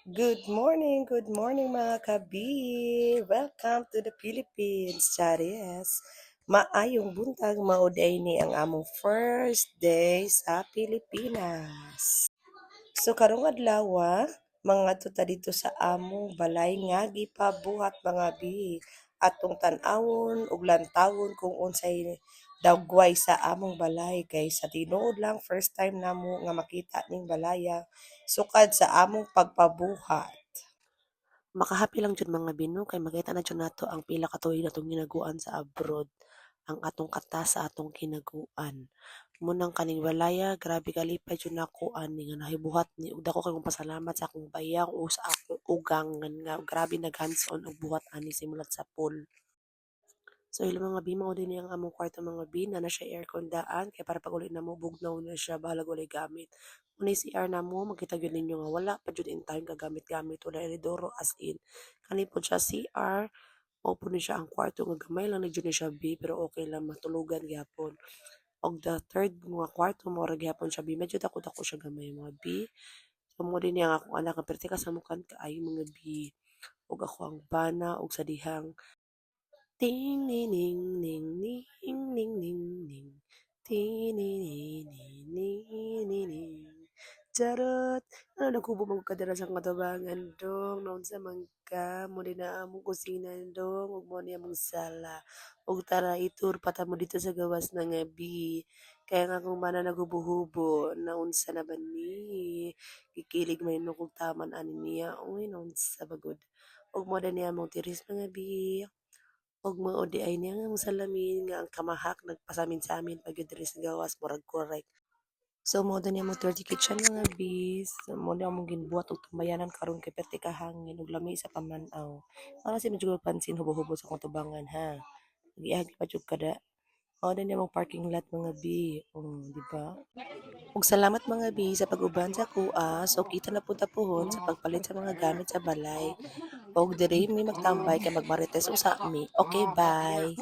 Good morning mga kabi! Welcome to the Philippines, Charis! Maayong buntag, mauday ni ang among first day sa Pilipinas. So karong adlaw, mga tuta dito sa among balay nga gipabuhat mga bi. Atong tan-awon ug lantawon kung unsay dagway sa among balay kay sa tinuod lang first time namo nga makita ning balaya sukad sa among pagpabuhat. Makahapi lang jud mga bino kay makita na jud nato ang pila ka tuig natong ginaguan sa abroad, ang atong kata sa atong kinaguan. Munang kaning balaya, grabe kalipay jud nako ani nga nahibuhat ni ug dako kay kong pasalamat sa akong bayang o sa akong ugangan nga grabe nag-hands-on og buhat ani simulat sa pool. So ilo mga bi mao din ang among kwarto mga bi na siya aircon daan kay para pag uli namo bugnaw na siya bahala walay gamit. Unay CR namo makita gyud ninyo nga wala pa jud in time kagamit-gamit wala inidoro as in. Kani pod siya CR mao po ni siya ang kwarto nga gamay lang na jud ni siya bi pero okay lang matulugan gyapon. Og the third mga kwarto mo ra gyapon siya bi medyo dako-dako siya gamay mga bi. So mo din ang akong anak nga perti ka sa mukan kaayo mga bi. Og ako ang bana og sa dihang ting ning ning ning ning ning ning ning ting ning ning ning charot ano nagkubo man ko kadira sa katabangan dong naon sa mangka mo din na among kusina dong ug mo ni among sala ug tara itur pata mo dito sa gawas na nga bi kaya nga kung mana naghubo-hubo naunsa na ba ni kikilig may nukog taman ani niya uy naunsa bagod ug mo din ni among tiris mga bi ug mao di ay niya nga salamin nga ang kamahak nagpasamin sa amin pag yun diri sa gawas murag correct. So mao din mo dirty kitchen mga bis, mo na among ginbuhat og tambayanan karon kay perti ka hangin ug lami sa pamanaw. Para si medyo pansin hubo-hubo sa akong tubangan ha. Giagi pa jud kada. Mao din among parking lot mga bi, di ba? Ug salamat mga bi sa pag-uban sa kuha. So kita na pud ta pohon sa pagpalit sa mga gamit sa balay. Og diri mi magtambay kay magmarites usa mi. Okay, bye.